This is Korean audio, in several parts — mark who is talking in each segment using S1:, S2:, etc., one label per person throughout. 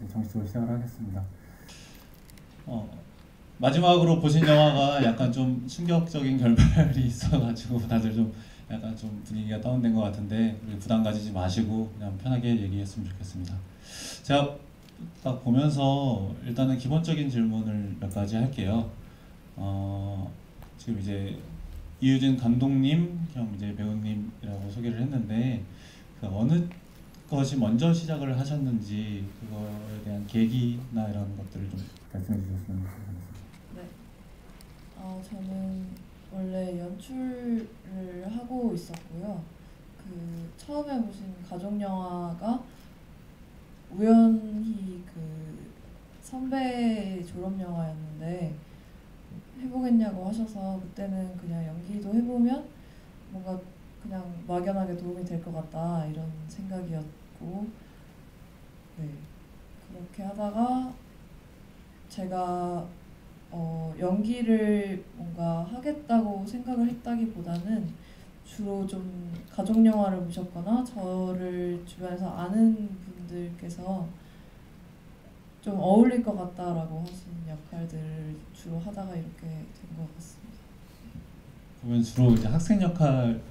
S1: 정식적으로 시작을 하겠습니다.
S2: 마지막으로 보신 영화가 약간 좀 충격적인 결말이 있어가지고 다들 좀 약간 좀 분위기가 다운된 것 같은데 부담 가지지 마시고 그냥 편하게 얘기했으면 좋겠습니다. 제가 딱 보면서 일단은 기본적인 질문을 몇 가지 할게요. 지금 이제 이유진 감독님 겸 이제 배우님이라고 소개를 했는데 그 어느 것이 먼저 시작을 하셨는지 그거에 대한 계기나 이런 것들을 좀 말씀해 주셨으면 좋겠습니다.
S3: 네. 저는 원래 연출을 하고 있었고요. 그 처음에 보신 가족 영화가 우연히 그 선배 졸업 영화였는데 해보겠냐고 하셔서 그때는 그냥 연기도 해보면 뭔가 그냥 막연하게 도움이 될 것 같다 이런 생각이었고, 네, 그렇게 하다가 제가 연기를 뭔가 하겠다고 생각을 했다기보다는 주로 좀 가족 영화를 보셨거나 저를 주변에서 아는 분들께서 좀 어울릴 것 같다라고 하신 역할들을 주로 하다가 이렇게 된 것 같습니다.
S2: 그러면 주로 이제 학생 역할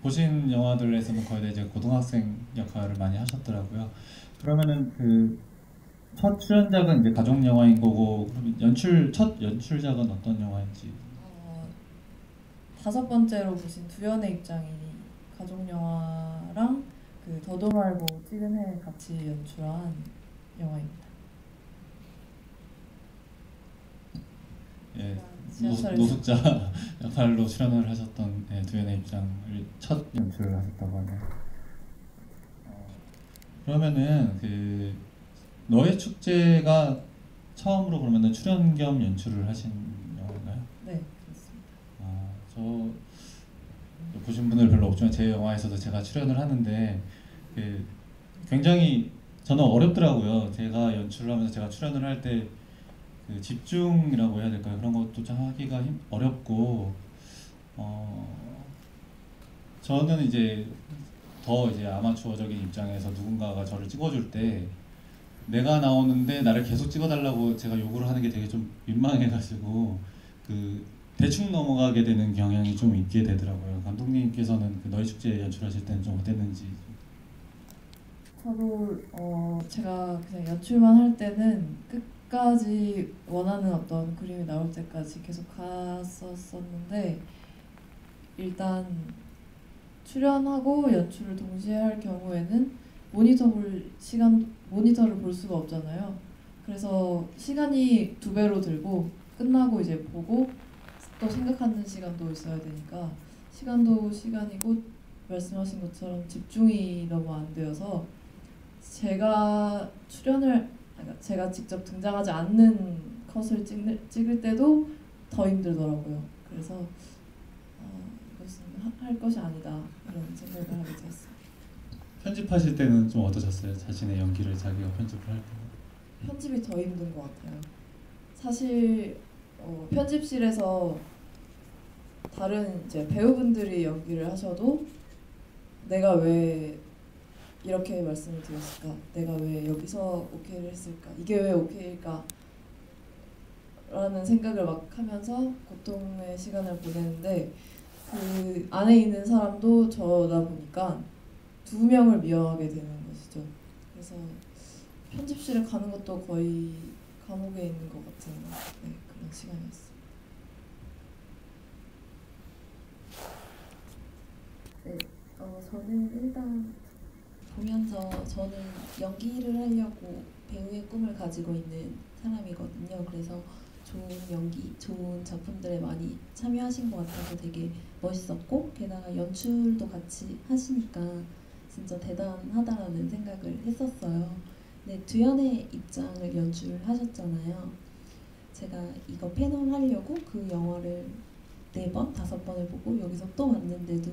S2: 보신 영화들에서는 거의 다 이제 고등학생 역할을 많이 하셨더라고요. 그러면은 그 첫 출연작은 이제 가족 영화인 거고 첫 연출작은 어떤 영화인지?
S3: 다섯 번째로 보신 두연의 입장이 가족 영화랑 그 더도 말고 찍은 해 같이 연출한 영화입니다.
S2: 예, 노숙자 역할로 출연을 하셨던 두연의 입장을 첫 연출을 하셨다고 하네요. 그러면은 그 너의 축제가 처음으로 그러면은 출연 겸 연출을 하신 영화인가요?
S3: 네, 그렇습니다.
S2: 저 보신 분들 별로 없지만 제 영화에서도 제가 출연을 하는데 그 굉장히 저는 어렵더라고요. 제가 연출을 하면서 제가 출연을 할 때 그 집중이라고 해야 될까요? 그런 것도 좀 하기가 어렵고 저는 이제 더 이제 아마추어적인 입장에서 누군가가 저를 찍어줄 때 내가 나오는데 나를 계속 찍어달라고 제가 요구를 하는 게 되게 좀 민망해가지고 그 대충 넘어가게 되는 경향이 좀 있게 되더라고요. 감독님께서는 그 너의 축제 연출하실 때는 좀 어땠는지?
S3: 저도 제가 그냥 연출만 할 때는 끝까지 원하는 어떤 그림이 나올 때까지 계속 갔었었는데, 일단 출연하고 연출을 동시에 할 경우에는 모니터를 볼 수가 없잖아요. 그래서 시간이 두 배로 들고 끝나고 이제 보고 또 생각하는 시간도 있어야 되니까 시간도 시간이고 말씀하신 것처럼 집중이 너무 안 되어서 제가 직접 등장하지 않는 컷을 찍을 때도 더 힘들더라고요. 그래서 이것은 할 것이 아니다 이런 생각을 하게 되었습니다.
S2: 편집하실 때는 좀 어떠셨어요? 자신의 연기를 자기가 편집을 할 때?
S3: 편집이 더 힘든 것 같아요. 사실 편집실에서 다른 이제 배우분들이 연기를 하셔도 내가 왜 이렇게 말씀을 드렸을까? 내가 왜 여기서 오케이를 했을까? 이게 왜 오케이일까? 라는 생각을 막 하면서 고통의 시간을 보내는데, 그 안에 있는 사람도 저다 보니까 두 명을 미워하게 되는 것이죠. 그래서 편집실에 가는 것도 거의 감옥에 있는 것 같은 그런 시간이었어요.
S4: 네, 저는 일단 보면서 저는 연기를 하려고 배우의 꿈을 가지고 있는 사람이거든요. 그래서 좋은 연기, 좋은 작품들에 많이 참여하신 것 같아서 되게 멋있었고, 게다가 연출도 같이 하시니까 진짜 대단하다라는 생각을 했었어요. 네, 두연의 입장을 연출을 하셨잖아요. 제가 이거 패널 하려고 그 영화를 4번, 5번을 보고 여기서 또 왔는데도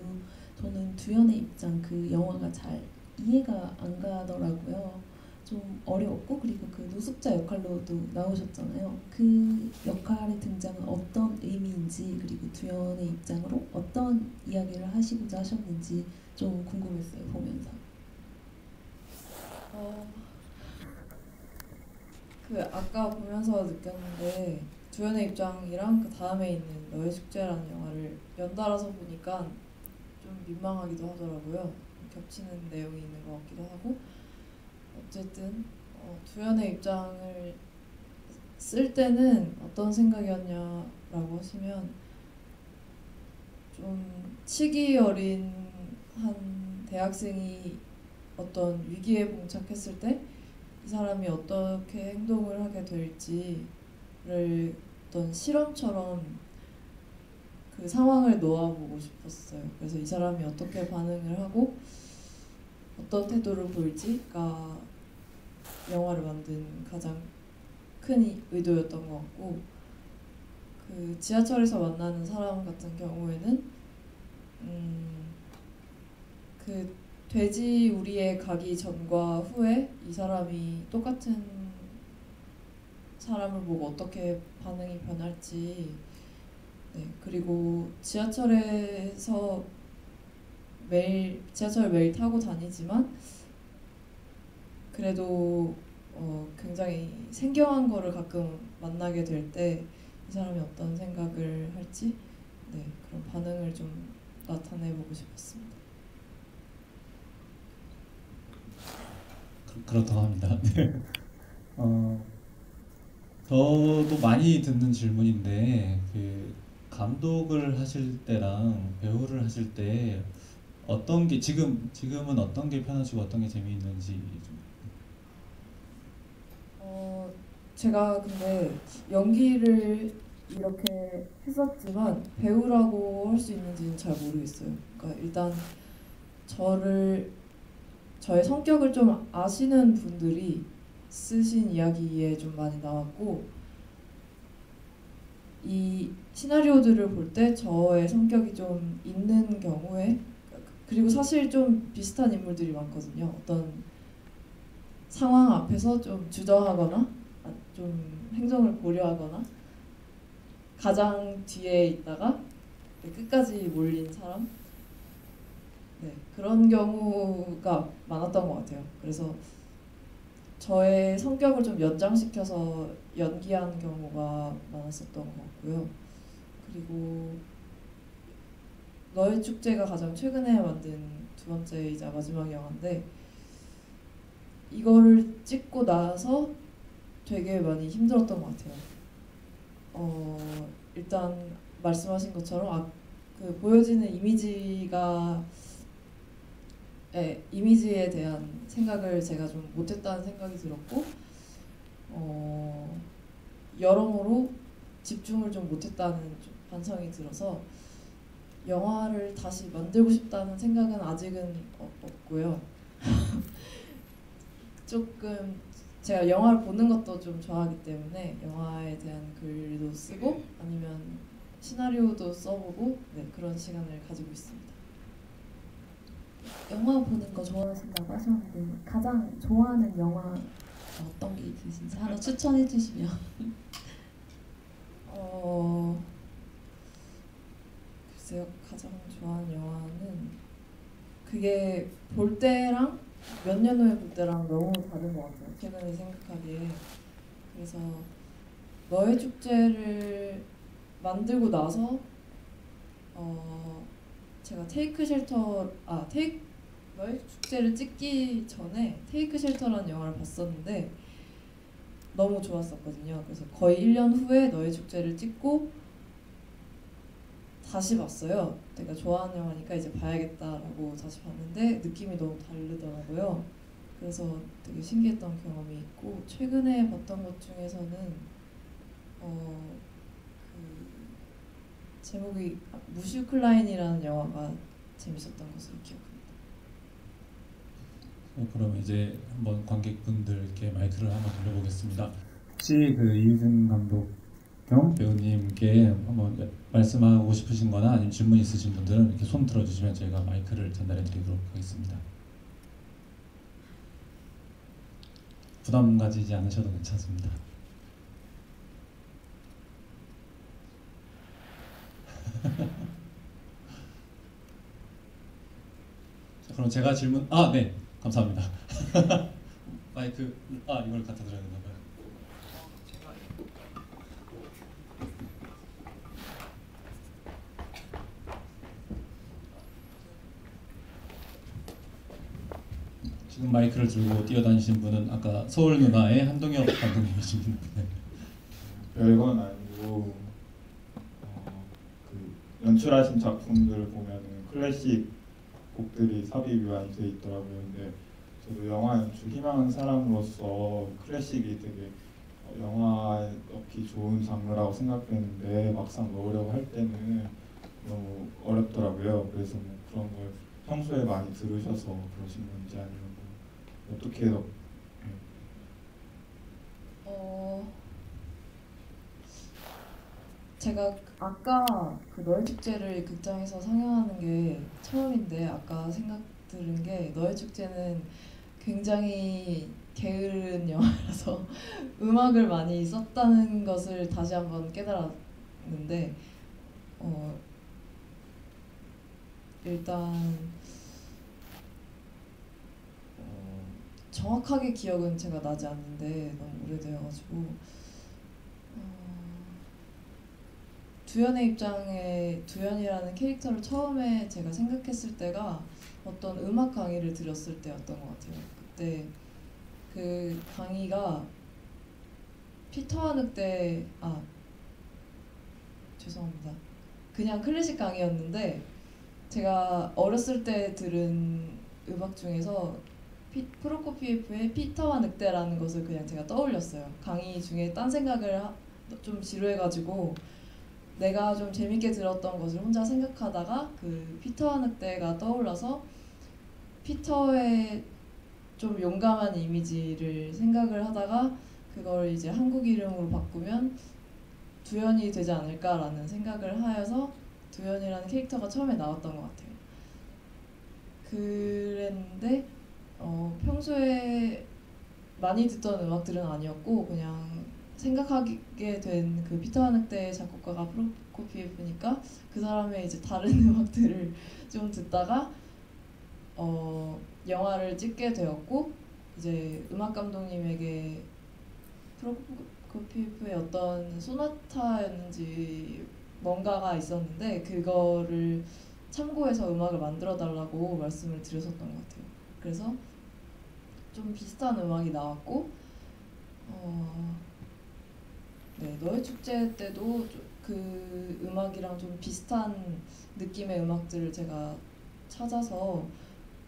S4: 저는 두연의 입장 그 영화가 잘 이해가 안 가더라고요. 좀 어려웠고, 그리고 그 노숙자 역할로도 나오셨잖아요. 그 역할의 등장은 어떤 의미인지, 그리고 두연의 입장으로 어떤 이야기를 하시고자 하셨는지 좀 궁금했어요, 보면서.
S3: 그 아까 보면서 느꼈는데 두현의 입장이랑 그 다음에 있는 너의 축제라는 영화를 연달아서 보니까 좀 민망하기도 하더라고요. 겹치는 내용이 있는 것 같기도 하고 어쨌든 두현의 입장을 쓸 때는 어떤 생각이었냐라고 하시면 좀 치기 어린 한 대학생이 어떤 위기에 봉착했을 때 이 사람이 어떻게 행동을 하게 될지를 어떤 실험처럼 그 상황을 놓아보고 싶었어요. 그래서 이 사람이 어떻게 반응을 하고 어떤 태도를 보일지가 영화를 만든 가장 큰 의도였던 것 같고 그 지하철에서 만나는 사람 같은 경우에는 그 돼지 우리에 가기 전과 후에 이 사람이 똑같은 사람을 보고 어떻게 반응이 변할지 네, 그리고 지하철에서 지하철을 매일 타고 다니지만 그래도 굉장히 생경한 거를 가끔 만나게 될 때 이 사람이 어떤 생각을 할지 네, 그런 반응을 좀 나타내보고 싶었습니다.
S2: 그렇다고 합니다. 네. 저도 많이 듣는 질문인데 그 감독을 하실 때랑 배우를 하실 때 어떤 게 지금은 어떤 게 편하시고 어떤 게 재미있는지 좀.
S3: 제가 근데 연기를 이렇게 했었지만 배우라고 할 수 있는지는 잘 모르겠어요. 그러니까 일단 저의 성격을 좀 아시는 분들이 쓰신 이야기에 좀 많이 나왔고 이 시나리오들을 볼 때 저의 성격이 좀 있는 경우에 그리고 사실 좀 비슷한 인물들이 많거든요. 어떤 상황 앞에서 좀 주저하거나 좀 행동을 고려하거나 가장 뒤에 있다가 끝까지 몰린 사람 네, 그런 경우가 많았던 것 같아요. 그래서 저의 성격을 좀 연장시켜서 연기한 경우가 많았었던 것 같고요. 그리고 너의 축제가 가장 최근에 만든 두 번째이자 마지막 영화인데 이거를 찍고 나서 되게 많이 힘들었던 것 같아요. 일단 말씀하신 것처럼 그 보여지는 이미지에 대한 생각을 제가 좀 못했다는 생각이 들었고 여러모로 집중을 좀 못했다는 좀 반성이 들어서 영화를 다시 만들고 싶다는 생각은 아직은 없고요. 조금 제가 영화를 보는 것도 좀 좋아하기 때문에 영화에 대한 글도 쓰고 아니면 시나리오도 써보고 네, 그런 시간을 가지고 있습니다.
S4: 영화 보는 거 좋아하신다고 하셨는데 가장 좋아하는 영화 어떤 게 있으신지 하나 추천해 주시면.
S3: 글쎄요, 가장 좋아하는 영화는 그게 볼 때랑 몇 년 후에 볼 때랑 너무 다른 것 같아요. 최근에 생각하기에. 그래서 너의 축제를 만들고 나서 제가 너의 축제를 찍기 전에 테이크 쉘터라는 영화를 봤었는데 너무 좋았었거든요. 그래서 거의 1년 후에 너의 축제를 찍고 다시 봤어요. 내가 좋아하는 영화니까 이제 봐야겠다라고 다시 봤는데 느낌이 너무 다르더라고요. 그래서 되게 신기했던 경험이 있고 최근에 봤던 것 중에서는 그 제목이 무슈클라인이라는 영화가 재밌었던 것으로 기억합니다.
S2: 그럼 이제 한번 관객분들께 마이크를 한번 돌려보겠습니다. 혹시 그 이유준 감독 겸 배우님께 한번 말씀하고 싶으신 거나 아니면 질문 있으신 분들은 이렇게 손 들어주시면 저희가 마이크를 전달해 드리도록 하겠습니다. 부담 가지지 않으셔도 괜찮습니다. 자, 그럼 제가 질문 네 감사합니다. 마이크 이걸 갖다 드려야 되나 봐요. 마이크를 들고 뛰어다니신 분은 아까 서울 누나의 한동혁 감독님이십니다. 네.
S1: 별건 아니고 그 연출하신 작품들 보면은 클래식 곡들이 삽입이 많이 돼 있더라고요. 근데 저도 영화 연출 희망하는 사람으로서 클래식이 되게 영화에 넣기 좋은 장르라고 생각했는데 막상 넣으려고 할 때는 너무 어렵더라고요. 그래서 뭐 그런 걸 평소에 많이 들으셔서 그러신 건지 아니면 뭐 어떻게
S3: 제가 아까 그 너의 축제를 극장에서 상영하는 게 처음인데 아까 생각 들은 게 너의 축제는 굉장히 게으른 영화라서 음악을 많이 썼다는 것을 다시 한번 깨달았는데 일단 정확하게 기억은 제가 나지 않는데 너무 오래되어가지고 두현의 입장에 두현이라는 캐릭터를 처음에 제가 생각했을 때가 어떤 음악 강의를 들었을 때였던 것 같아요. 그때 그 강의가 피터 늑대 죄송합니다. 그냥 클래식 강의였는데 제가 어렸을 때 들은 음악 중에서 프로코피예프의 피터와 늑대라는 것을 그냥 제가 떠올렸어요. 강의 중에 딴 생각을 좀 지루해가지고 내가 좀 재밌게 들었던 것을 혼자 생각하다가 그 피터와 늑대가 떠올라서 피터의 좀 용감한 이미지를 생각을 하다가 그걸 이제 한국 이름으로 바꾸면 두현이 되지 않을까라는 생각을 하여서 두현이라는 캐릭터가 처음에 나왔던 것 같아요. 그랬는데 평소에 많이 듣던 음악들은 아니었고 그냥 생각하게 된 그 피터 늑대의 작곡가가 프로코피예프니까 그 사람의 이제 다른 음악들을 좀 듣다가 영화를 찍게 되었고 이제 음악 감독님에게 프로코피예프의 어떤 소나타였는지 뭔가가 있었는데 그거를 참고해서 음악을 만들어 달라고 말씀을 드렸었던 것 같아요. 그래서 좀 비슷한 음악이 나왔고 네, 너의 축제 때도 그 음악이랑 좀 비슷한 느낌의 음악들을 제가 찾아서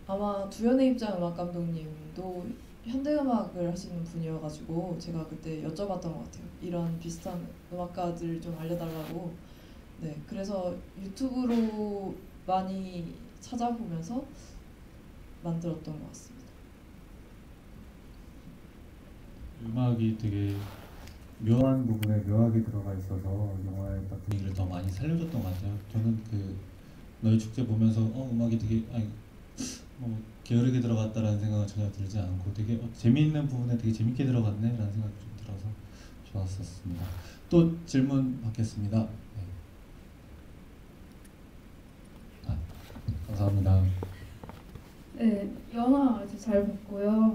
S3: 아마 두현의 입장 음악 감독님도 현대음악을 하시는 분이어가지고 제가 그때 여쭤봤던 것 같아요. 이런 비슷한 음악가들 좀 알려달라고. 네, 그래서 유튜브로 많이 찾아보면서 만들었던 것 같습니다.
S2: 음악이 되게 묘한 부분에 묘하게 들어가 있어서 영화의 딱 분위기를 더 많이 살려줬던 것 같아요. 저는 그 너의 축제 보면서 음악이 되게 게으르게 들어갔다라는 생각은 전혀 들지 않고 되게 재미있는 부분에 되게 재밌게 들어갔네라는 생각이 좀 들어서 좋았었습니다. 또 질문 받겠습니다. 네. 감사합니다.
S5: 네, 영화 아주 잘 봤고요.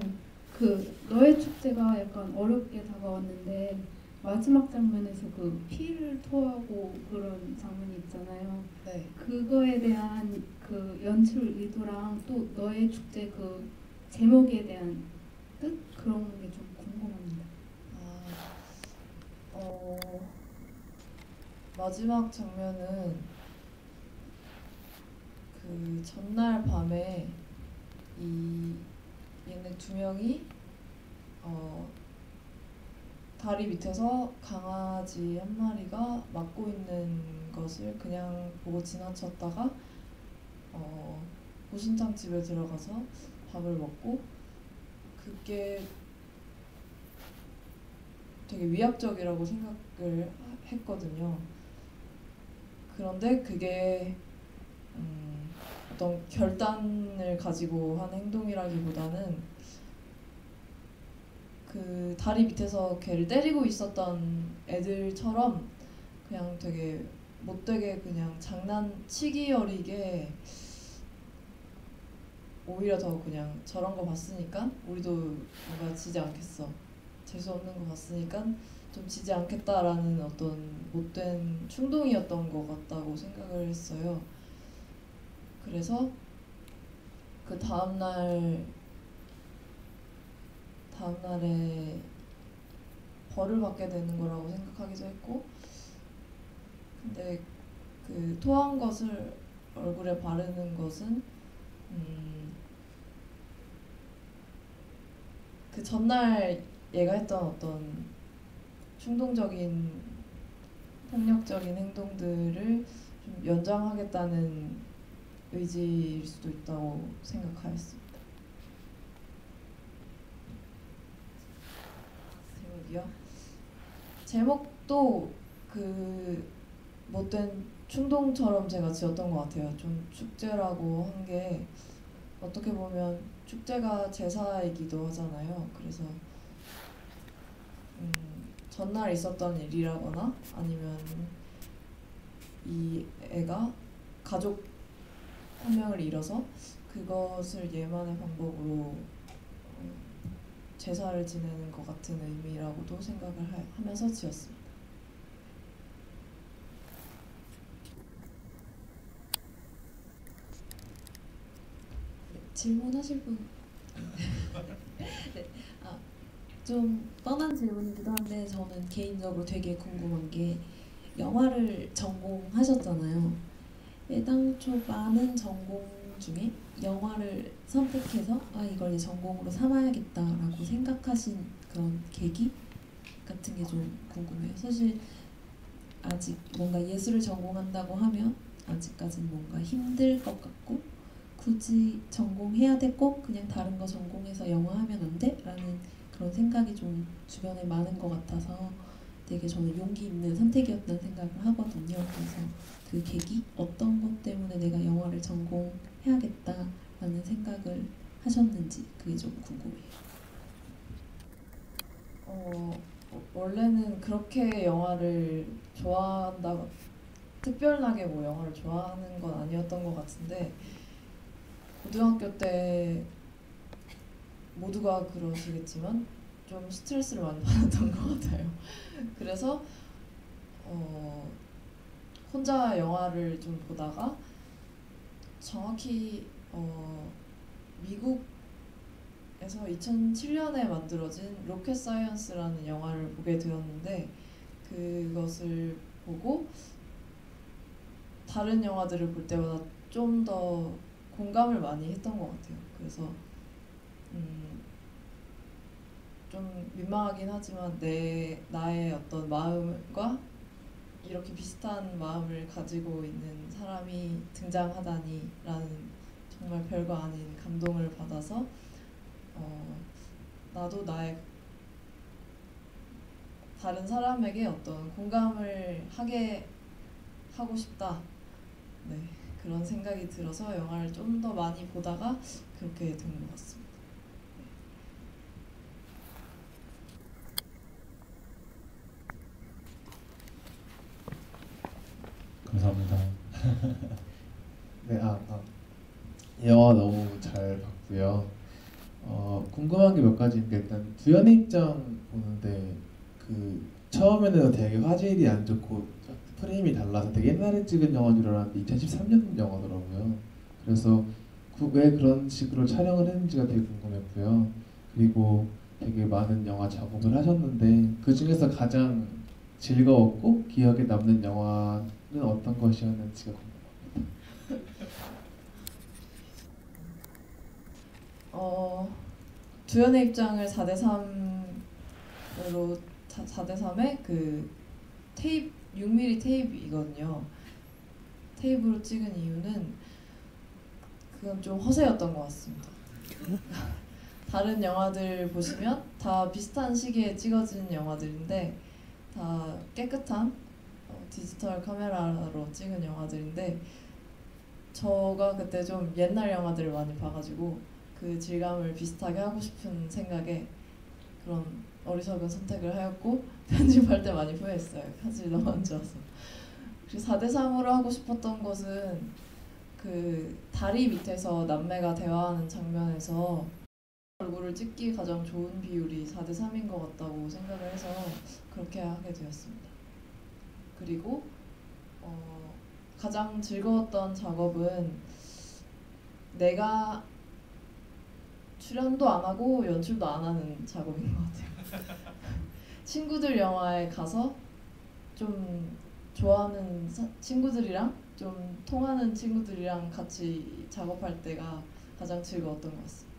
S5: 그 너의 축제가 약간 어렵게 다가왔는데 마지막 장면에서 그 피를 토하고 그런 장면이 있잖아요.
S3: 네.
S5: 그거에 대한 그 연출 의도랑 또 너의 축제 그 제목에 대한 뜻 그런 게 좀 궁금합니다.
S3: 마지막 장면은 그 전날 밤에 얘네 두 명이 다리 밑에서 강아지 한 마리가 맞고 있는 것을 그냥 보고 지나쳤다가 보신탕 집에 들어가서 밥을 먹고 그게 되게 위압적이라고 생각을 했거든요. 그런데 그게 어떤 결단을 가지고 한 행동이라기보다는 그 다리 밑에서 걔를 때리고 있었던 애들처럼 그냥 되게 못되게 그냥 장난치기 어리게 오히려 더 그냥 저런 거 봤으니까 우리도 뭔가 지지 않겠어. 재수 없는 거 봤으니까 좀 지지 않겠다라는 어떤 못된 충동이었던 것 같다고 생각을 했어요. 그래서 그 다음날 다음 날에 벌을 받게 되는 거라고 생각하기도 했고, 근데 그 토한 것을 얼굴에 바르는 것은 그 전날 얘가 했던 어떤 충동적인 폭력적인 행동들을 좀 연장하겠다는 의지일 수도 있다고 생각하였습니다. 제목이요? 제목도 그 못된 충동처럼 제가 지었던 것 같아요. 좀 축제라고 한 게 어떻게 보면 축제가 제사이기도 하잖아요. 그래서 전날 있었던 일이라거나 아니면 이 애가 가족 한 명을 잃어서 그것을 얘만의 방법으로 제사를 지내는 것 같은 의미라고도 생각을 하면서 지었습니다.
S4: 질문하실 분? 네. 좀 뻔한 질문이기도 한데 저는 개인적으로 되게 궁금한 게 영화를 전공하셨잖아요. 애당초 많은 전공 중에 영화를 선택해서 이걸 내 전공으로 삼아야겠다라고 생각하신 그런 계기 같은 게 좀 궁금해요. 사실 아직 뭔가 예술을 전공한다고 하면 아직까지는 뭔가 힘들 것 같고 굳이 전공해야 돼? 꼭 그냥 다른 거 전공해서 영화 하면 안 돼? 라는 그런 생각이 좀 주변에 많은 것 같아서 되게 저는 용기 있는 선택이었다는 생각을 하거든요. 그래서 그 계기? 어떤 것 때문에 내가 영화를 전공해야겠다라는 생각을 하셨는지 그게 좀 궁금해요.
S3: 원래는 그렇게 영화를 좋아한다, 특별하게 뭐 영화를 좋아하는 건 아니었던 것 같은데 고등학교 때 모두가 그러시겠지만 좀 스트레스를 많이 받았던 것 같아요. 그래서 혼자 영화를 좀 보다가 정확히 미국에서 2007년에 만들어진 로켓 사이언스라는 영화를 보게 되었는데 그것을 보고 다른 영화들을 볼 때보다 좀 더 공감을 많이 했던 것 같아요. 그래서 좀 민망하긴 하지만 나의 어떤 마음과 이렇게 비슷한 마음을 가지고 있는 사람이 등장하다니라는 정말 별거 아닌 감동을 받아서 나도 나의 다른 사람에게 어떤 공감을 하게 하고 싶다. 네, 그런 생각이 들어서 영화를 좀 더 많이 보다가 그렇게 된 것 같습니다.
S2: 감사합니다.
S6: 네, 영화 너무 잘 봤고요. 궁금한 게 몇 가지인데 일단 두현의 입장 보는데 그 처음에는 되게 화질이 안 좋고 프레임이 달라서 되게 옛날에 찍은 영화인 줄 알았는데 2013년 영화더라고요. 그래서 왜 그런 식으로 촬영을 했는지가 되게 궁금했고요. 그리고 되게 많은 영화 작업을 하셨는데 그 중에서 가장 즐거웠고 기억에 남는 영화는 어떤 것이었는지가 궁금합니다.
S3: 두현의 입장을 4대3으로 4대3의 그 테이프 6mm 테이프이거든요. 테이프로 찍은 이유는 그건 좀 허세였던 것 같습니다. 다른 영화들 보시면 다 비슷한 시기에 찍어진 영화들인데 다 깨끗한 디지털 카메라로 찍은 영화들인데 저가 그때 좀 옛날 영화들을 많이 봐가지고 그 질감을 비슷하게 하고 싶은 생각에 그런 어리석은 선택을 하였고 편집할 때 많이 후회했어요. 편집이 너무 안 좋아서. 그리고 4대3으로 하고 싶었던 것은 그 다리 밑에서 남매가 대화하는 장면에서 얼굴을 찍기 가장 좋은 비율이 4대3인 것 같다고 생각을 해서 그렇게 하게 되었습니다. 그리고 가장 즐거웠던 작업은 내가 출연도 안 하고 연출도 안 하는 작업인 것 같아요. 친구들 영화에 가서 좀 좋아하는 친구들이랑 좀 통하는 친구들이랑 같이 작업할 때가 가장 즐거웠던 것 같습니다.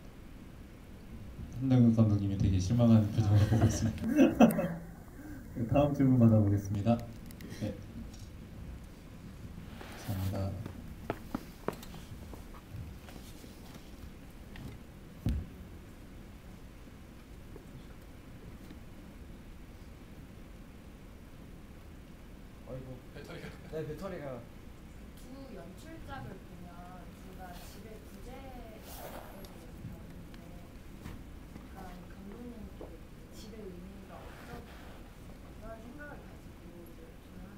S2: 한동훈 감독님이 되게 실망한 표정을 보고 있습니다. 네, 다음 질문 받아보겠습니다. 네. 감사합니다.
S7: 네, 배터리가.
S8: 두 연출작을 보면 둘다 집의 부재에 대해서 배우는데 약간 감독님께 집의 의미가 어떤 생각을 가지고 이제 조명하게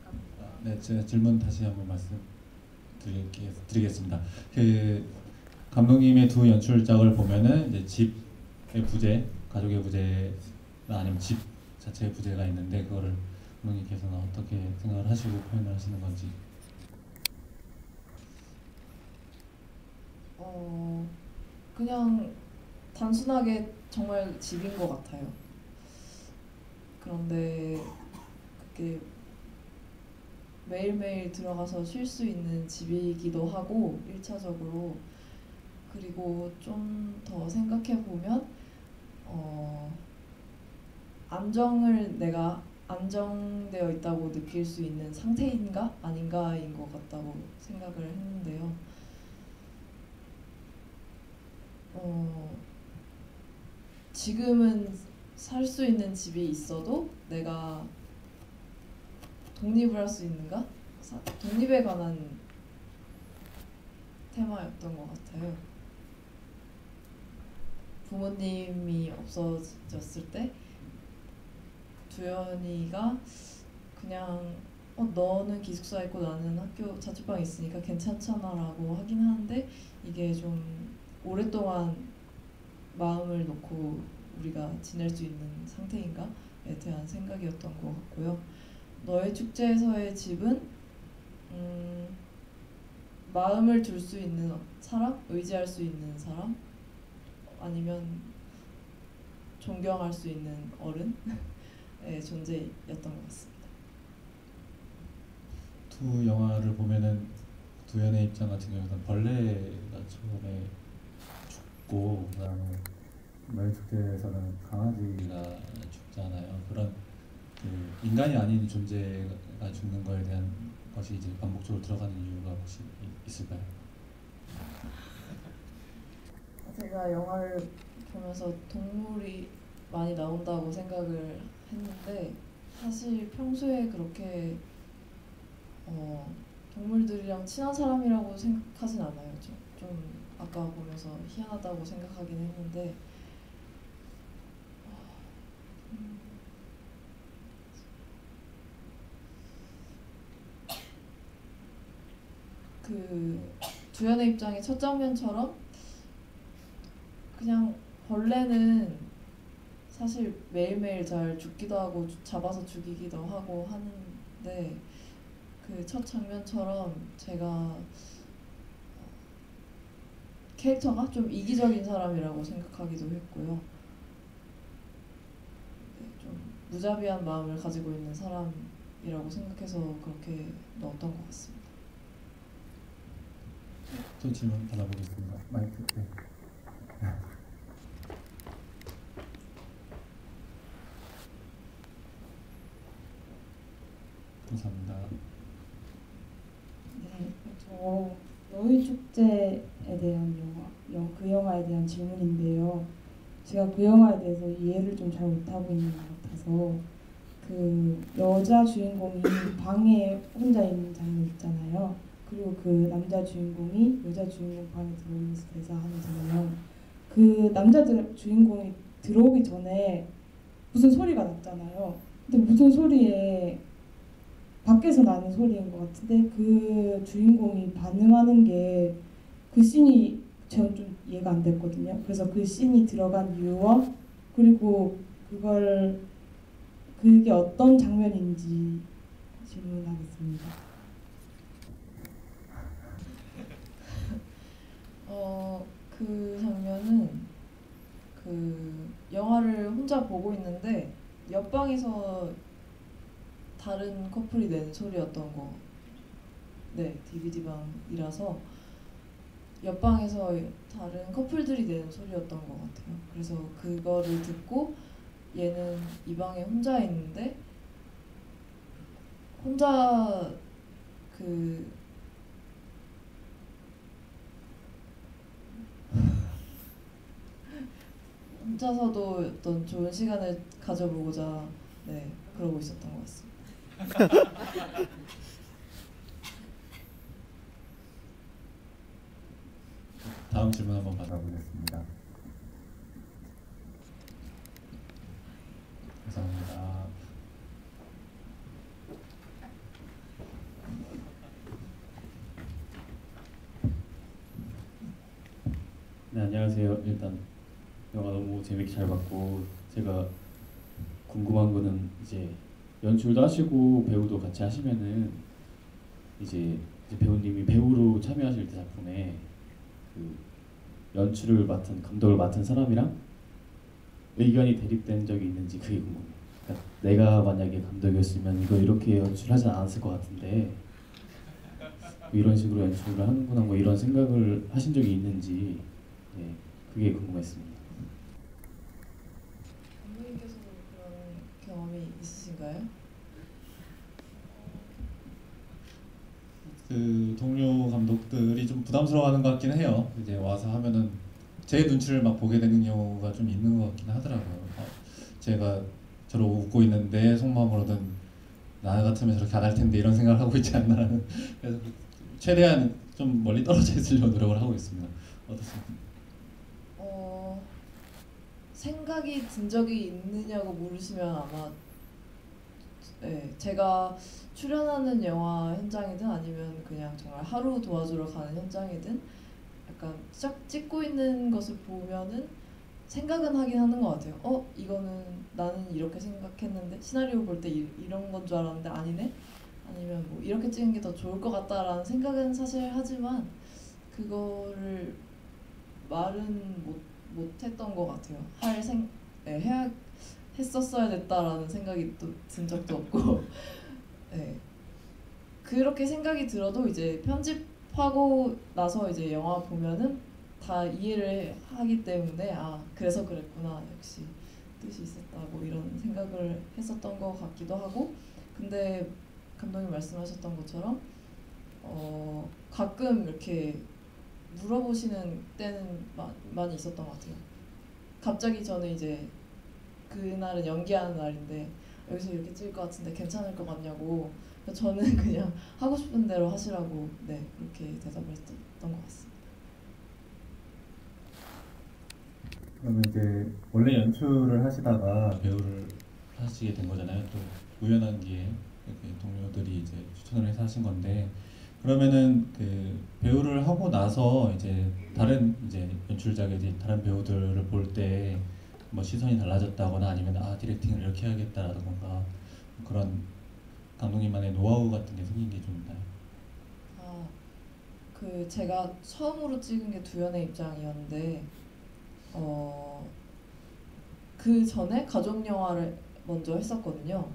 S8: 되는지.
S2: 네, 제가 질문 다시 한번 말씀드리겠습니다. 그 감독님의 두 연출작을 보면은 이제 집의 부재, 가족의 부재나 아니면 집 자체의 부재가 있는데 그거를 감독님께서는 어떻게 생각을 하시고 표현을 하시는 건지.
S3: 그냥 단순하게 정말 집인 것 같아요. 그런데 그게 매일매일 들어가서 쉴 수 있는 집이기도 하고 1차적으로. 그리고 좀 더 생각해 보면 내가 안정되어 있다고 느낄 수 있는 상태인가 아닌가인 것 같다고 생각을 했는데요. 지금은 살 수 있는 집이 있어도 내가 독립을 할 수 있는가? 독립에 관한 테마였던 것 같아요. 부모님이 없어졌을 때 두연이가 그냥 너는 기숙사에 있고 나는 학교 자취방에 있으니까 괜찮잖아 라고 하긴 하는데 이게 좀 오랫동안 마음을 놓고 우리가 지낼 수 있는 상태인가에 대한 생각이었던 것 같고요. 너의 축제에서의 집은 마음을 둘 수 있는 사람? 의지할 수 있는 사람? 아니면 존경할 수 있는 어른의 존재였던 것 같습니다.
S2: 두 영화를 보면은 두연의 입장 같은 경우는 벌레가 처음에 죽고 그다음에 너의 축제에서는 강아지가 죽잖아요. 그런 그 인간이 아닌 존재가 죽는 거에 대한 것이 이제 반복적으로 들어가는 이유가 혹시 있을까요?
S3: 제가 영화를 보면서 동물이 많이 나온다고 생각을 했는데 사실 평소에 그렇게 동물들이랑 친한 사람이라고 생각하진 않아요. 좀 아까 보면서 희한하다고 생각하긴 했는데 그 두연의 입장의 첫 장면처럼 그냥 벌레는 사실 매일매일 잘 죽기도 하고 잡아서 죽이기도 하고 하는데 그 첫 장면처럼 제가 캐릭터가 좀 이기적인 사람이라고 생각하기도 했고요. 좀 무자비한 마음을 가지고 있는 사람이라고 생각해서 그렇게 넣었던 것 같습니다.
S2: 또 질문 받아보겠습니다. 마이크. 네. 감사합니다.
S9: 네, 저 너의 축제에 대한 그 영화에 대한 질문인데요. 제가 그 영화에 대해서 이해를 좀 잘 못하고 있는 것 같아서 그 여자 주인공이 방에 혼자 있는 장면 있잖아요. 그리고 그 남자 주인공이 여자 주인공 방에 들어오면서 대사하는 장면. 그 남자 주인공이 들어오기 전에 무슨 소리가 났잖아요. 근데 무슨 소리에 밖에서 나는 소리인 것 같은데 그 주인공이 반응하는 게 그 씬이 저는 좀 이해가 안 됐거든요. 그래서 그 씬이 들어간 이유와 그리고 그게 어떤 장면인지 질문하겠습니다.
S3: 그 장면은 그 영화를 혼자 보고 있는데 옆방에서 다른 커플이 낸 소리였던 거. 네, DVD 방이라서 옆방에서 다른 커플들이 내는 소리였던 것 같아요. 그래서 그거를 듣고 얘는 이 방에 혼자 있는데 혼자 그 혼자서도 어떤 좋은 시간을 가져보고자 네 그러고 있었던 것 같습니다.
S2: 다음 질문 한번 받아보겠습니다. 감사합니다.
S10: 네, 안녕하세요. 일단 영화 너무 재밌게 잘 봤고 제가 궁금한 거는 이제 연출도 하시고 배우도 같이 하시면은 이제 배우님이 배우로 참여하실 때 작품에 그 연출을 맡은 감독을 맡은 사람이랑 의견이 대립된 적이 있는지 그게 궁금해요. 그러니까 내가 만약에 감독이었으면 이거 이렇게 연출하지 않았을 것 같은데 뭐 이런 식으로 연출을 하는구나 뭐 이런 생각을 하신 적이 있는지 네, 그게 궁금했습니다.
S3: 감독님께서도 그런 경험이 있으신가요?
S2: 그 동료 감독들이 좀 부담스러워하는 것 같긴 해요. 이제 와서 하면은 제 눈치를 막 보게 되는 경우가 좀 있는 것 같긴 하더라고요. 제가 저러고 웃고 있는데 속마음으로는 나 같으면 저렇게 안 할 텐데 이런 생각을 하고 있지 않나라는 그래서 최대한 좀 멀리 떨어져 있으려고 노력을 하고 있습니다. 어떻습니까?
S3: 생각이 든 적이 있느냐고 물으시면 아마 네, 제가 출연하는 영화 현장이든 아니면 그냥 정말 하루 도와주러 가는 현장이든 약간 찍고 있는 것을 보면은 생각은 하긴 하는 것 같아요. 이거는 나는 이렇게 생각했는데 시나리오 볼 때 이런 건 줄 알았는데 아니네? 아니면 뭐 이렇게 찍은 게 더 좋을 것 같다라는 생각은 사실 하지만 그거를 말은 못했던 것 같아요. 해야 했었어야 됐다라는 생각이 또 든 적도 없고 네. 그렇게 생각이 들어도 이제 편집하고 나서 이제 영화 보면은 다 이해를 하기 때문에 그래서 그랬구나 역시 뜻이 있었다 뭐 이런 생각을 했었던 것 같기도 하고 근데 감독님 말씀하셨던 것처럼 가끔 이렇게 물어보시는 때는 많이 있었던 것 같아요. 갑자기 저는 이제 그날은 연기하는 날인데 여기서 이렇게 찍을 것 같은데 괜찮을 것 같냐고 저는 그냥 하고 싶은 대로 하시라고 네 그렇게 대답을 했던 것 같습니다.
S2: 그러면 이제 원래 연출을 하시다가 배우를 하시게 된 거잖아요. 또 우연한 기회에 이렇게 동료들이 이제 추천을 해서 하신 건데 그러면은 그 배우를 하고 나서 이제 다른 이제 연출자가 이제 다른 배우들을 볼 때 뭐 시선이 달라졌다거나 아니면 디렉팅을 이렇게 해야겠다라던가 그런 감독님만의 노하우 같은 게 생긴 게 좀 있나요?
S3: 그 제가 처음으로 찍은 게 두연의 입장이었는데 그 전에 가족 영화를 먼저 했었거든요.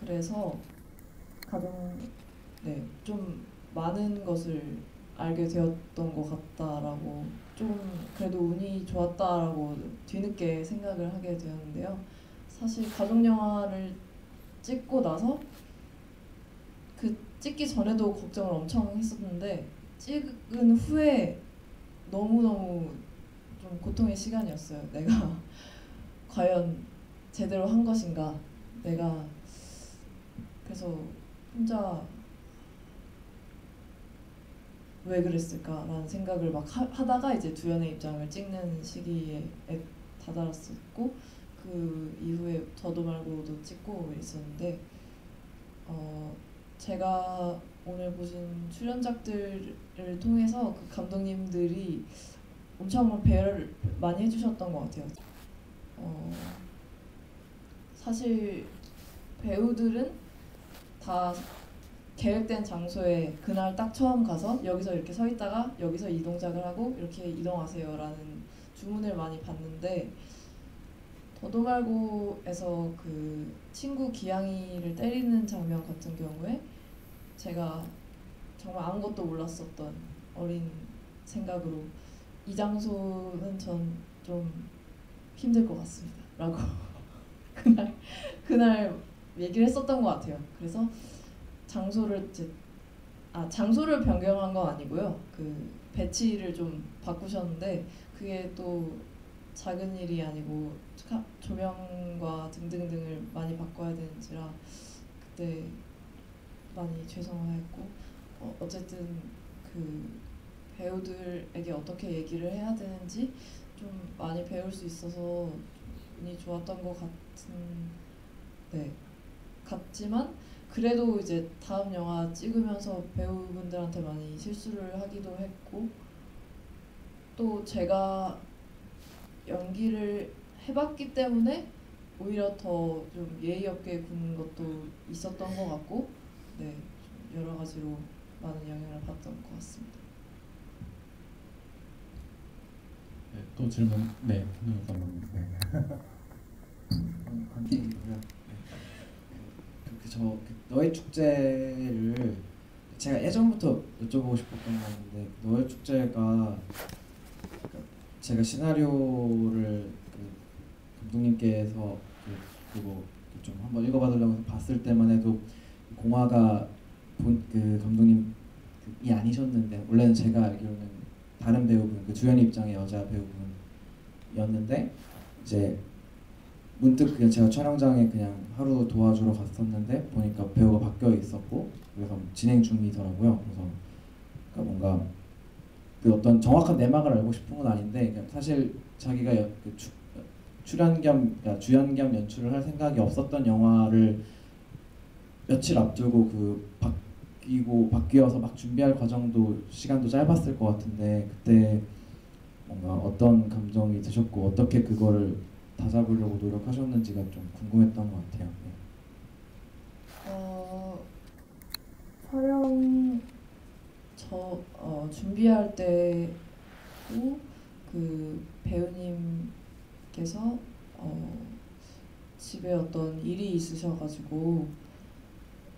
S3: 그래서 좀 많은 것을 알게 되었던 것 같다라고 좀 그래도 운이 좋았다라고 뒤늦게 생각을 하게 되었는데요. 사실 가족 영화를 찍고 나서 그 찍기 전에도 걱정을 엄청 했었는데 찍은 후에 너무너무 좀 고통의 시간이었어요. 내가 과연 제대로 한 것인가? 내가 그래서 혼자 왜 그랬을까라는 생각을 막 하다가 이제 두연의 입장을 찍는 시기에 다다랐었고 그 이후에 저도 말고도 찍고 있었는데 제가 오늘 보신 출연작들을 통해서 그 감독님들이 엄청 배려를 많이 해주셨던 것 같아요. 사실 배우들은 다 계획된 장소에 그날 딱 처음 가서 여기서 이렇게 서 있다가 여기서 이 동작을 하고 이렇게 이동하세요라는 주문을 많이 받는데 더도 말고에서 그 친구 기양이를 때리는 장면 같은 경우에 제가 정말 아무것도 몰랐었던 어린 생각으로 이 장소는 전 좀 힘들 것 같습니다 라고 그날 얘기를 했었던 것 같아요. 그래서 장소를 장소를 변경한 건 아니고요. 그 배치를 좀 바꾸셨는데 그게 또 작은 일이 아니고 조명과 등등등을 많이 바꿔야 되는지라 그때 많이 죄송하였고 어쨌든 그 배우들에게 어떻게 얘기를 해야 되는지 좀 많이 배울 수 있어서 운이 좋았던 것 같지만 그래도 이제 다음 영화 찍으면서 배우분들한테 많이 실수를 하기도 했고 또 제가 연기를 해봤기 때문에 오히려 더 좀 예의 없게 구는 것도 있었던 것 같고 좀 여러 가지로 많은 영향을 받았던 것 같습니다.
S2: 네, 또 질문. 네, 김동욱 감독님.
S7: 관계이고요. 너의 축제를 제가 예전부터 여쭤보고 싶었던 건데 너의 축제가 제가 시나리오를 감독님께서 그리고 좀 한번 읽어봐달라고 해서 봤을 때만 해도 공화가 감독님이 아니셨는데 원래는 제가 알기로는 다른 배우분 주연이 입장의 여자 배우분이었는데 이제 문득 그냥 제가 촬영장에 그냥 하루 도와주러 갔었는데 보니까 배우가 바뀌어 있었고 그래서 진행 중이더라고요. 그래서 그러니까 뭔가 그 어떤 정확한 내막을 알고 싶은 건 아닌데 그러니까 사실 자기가 출연 겸 주연 겸 연출을 할 생각이 없었던 영화를 며칠 앞두고 바뀌어서 막 준비할 과정도 시간도 짧았을 것 같은데 그때 뭔가 어떤 감정이 드셨고 어떻게 그거를 다 잡으려고 노력하셨는지가 좀 궁금했던 것 같아요.
S3: 촬영 준비할 때도 그 배우님께서 집에 어떤 일이 있으셔가지고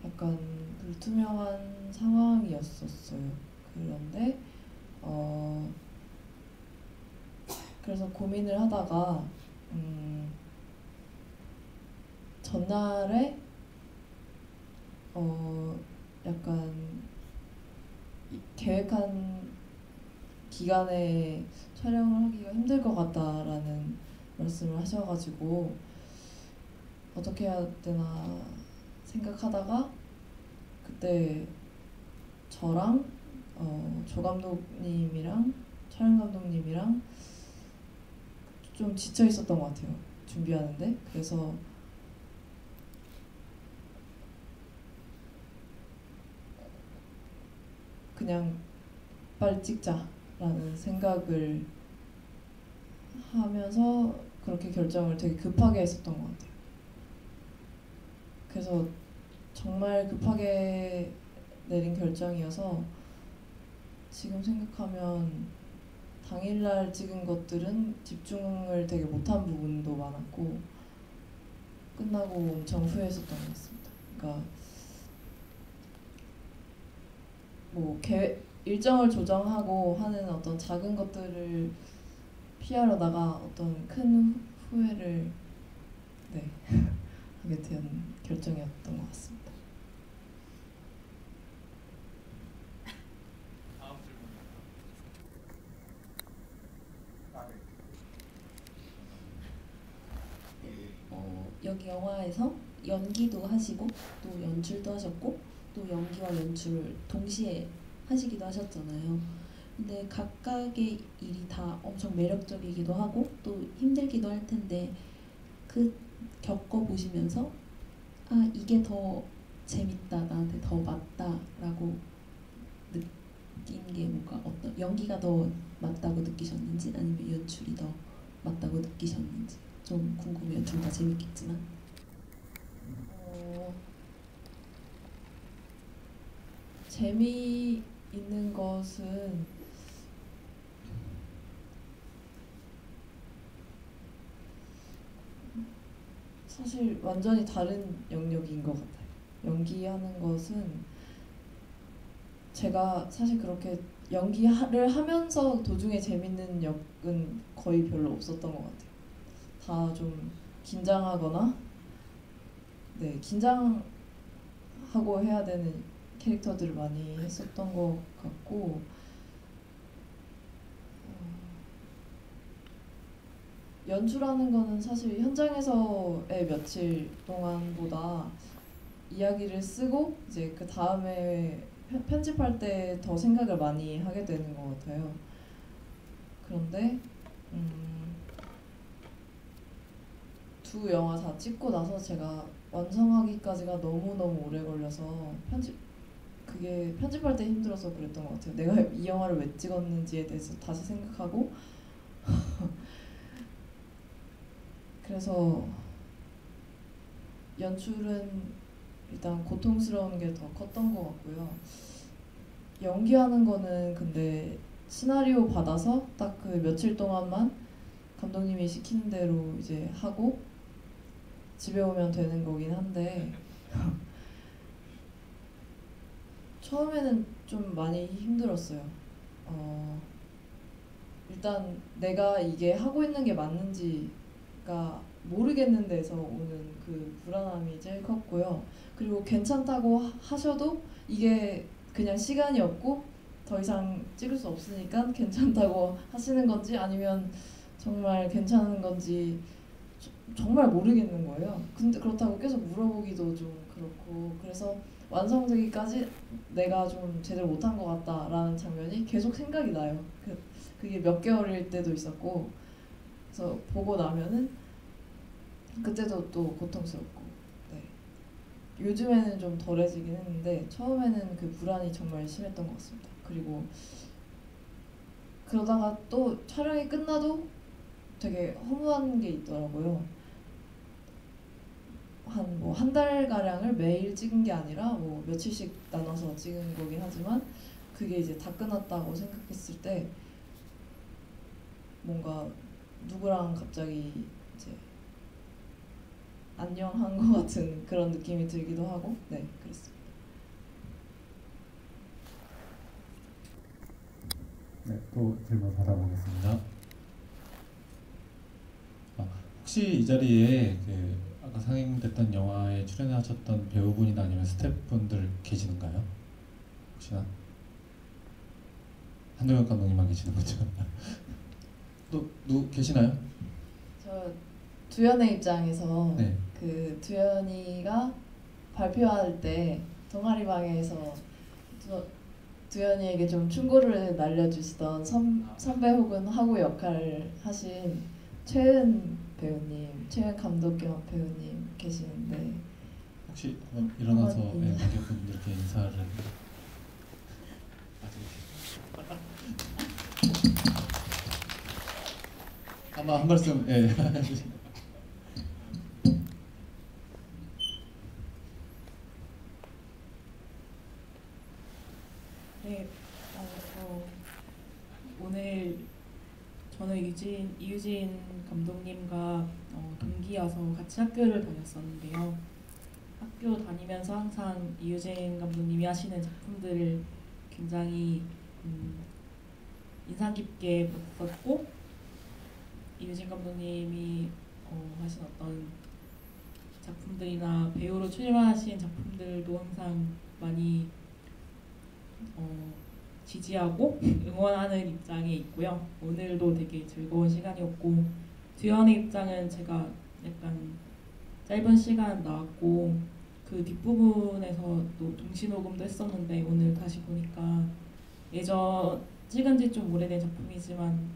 S3: 약간 불투명한 상황이었었어요. 그런데 그래서 고민을 하다가 전날에 약간 계획한 기간에 촬영을 하기가 힘들 것 같다라는 말씀을 하셔가지고 어떻게 해야 되나 생각하다가 그때 저랑 조 감독님이랑 촬영 감독님이랑 좀 지쳐 있었던 것 같아요. 준비하는데. 그래서 그냥 빨리 찍자라는 생각을 하면서 그렇게 결정을 되게 급하게 했었던 것 같아요. 그래서 정말 급하게 내린 결정이어서 지금 생각하면 당일날 찍은 것들은 집중을 되게 못한 부분도 많았고 끝나고 엄청 후회했었던 것 같습니다. 그러니까 뭐 일정을 조정하고 하는 어떤 작은 것들을 피하려다가 어떤 큰 후회를 하게 된 결정이었던 것 같습니다.
S1: 다음 질문.
S4: 여기 영화에서 연기도 하시고 또 연출도 하셨고 또 연기와 연출을 동시에 하시기도 하셨잖아요. 근데 각각의 일이 다 엄청 매력적이기도 하고 또 힘들기도 할 텐데 그 겪어보시면서 아 이게 더 재밌다 나한테 더 맞다라고 느낀 게 뭔가 어떤 연기가 더 맞다고 느끼셨는지 아니면 연출이 더 맞다고 느끼셨는지 좀 궁금해요. 둘 다 재밌겠지만
S3: 재미있는 것은 사실 완전히 다른 영역인 것 같아요. 연기하는 것은 제가 사실 그렇게 연기를 하면서 도중에 재밌는 역은 거의 별로 없었던 것 같아요. 다 좀 긴장하거나 긴장하고 해야 되는 캐릭터들을 많이 했었던 것 같고 연출하는 거는 사실 현장에서의 며칠 동안보다 이야기를 쓰고 이제 그 다음에 편집할 때 더 생각을 많이 하게 되는 것 같아요. 그런데 두 영화 다 찍고 나서 제가 완성하기까지가 너무너무 오래 걸려서 그게 편집할 때 힘들어서 그랬던 것 같아요. 내가 이 영화를 왜 찍었는지에 대해서 다시 생각하고 그래서 연출은 일단 고통스러운 게 더 컸던 것 같고요. 연기하는 거는 근데 시나리오 받아서 딱 그 며칠 동안만 감독님이 시키는 대로 이제 하고 집에 오면 되는 거긴 한데 처음에는 좀 많이 힘들었어요. 일단 내가 이게 하고 있는 게 맞는지가 모르겠는 데서 오는 그 불안함이 제일 컸고요. 그리고 괜찮다고 하셔도 이게 그냥 시간이 없고 더 이상 찍을 수 없으니까 괜찮다고 하시는 건지 아니면 정말 괜찮은 건지 정말 모르겠는 거예요. 근데 그렇다고 계속 물어보기도 좀 그렇고 그래서 완성되기까지 내가 좀 제대로 못한 것 같다라는 장면이 계속 생각이 나요. 그게 몇 개월일 때도 있었고 그래서 보고 나면은 그때도 또 고통스럽고 요즘에는 좀 덜해지긴 했는데 처음에는 그 불안이 정말 심했던 것 같습니다. 그리고 그러다가 또 촬영이 끝나도 되게 허무한 게 있더라고요. 한 달가량을 매일 찍은 게 아니라 뭐 며칠씩 나눠서 찍은 거긴 하지만 그게 이제 다 끝났다고 생각했을 때 뭔가 누구랑 갑자기 이제 안녕한 것 같은 그런 느낌이 들기도 하고 그랬습니다.
S2: 네, 또 질문 받아보겠습니다. 혹시 이 자리에 그 아까 상영됐던 영화에 출연하셨던 배우분이나 아니면 스태프분들 계시는가요? 혹시나? 한동혁 감독님만 계시는 거죠? 또 누구 계시나요?
S3: 저 두현의 입장에서
S2: 네.
S3: 그 두현이가 발표할 때 동아리방에서 두현이에게 좀 충고를 날려주시던 선배 혹은 하구 역할을 하신 최은 배우님, 최은 감독 겸 배우님 계시는데
S2: 혹시 일어나서 관객분들께 인사를 아마 한 말씀
S11: 네, 오늘 저는 이유진 감독님과 동기여서 같이 학교를 다녔었는데요. 학교 다니면서 항상 이유진 감독님이 하시는 작품들을 굉장히 인상 깊게 봤었고 이유진 감독님이 하신 어떤 작품들이나 배우로 출연하신 작품들도 항상 많이 지지하고 응원하는 입장에 있고요. 오늘도 되게 즐거운 시간이었고 두현의 입장은 제가 약간 짧은 시간 나왔고 그 뒷부분에서 또 동시 녹음도 했었는데 오늘 다시 보니까 예전 찍은 지 좀 오래된 작품이지만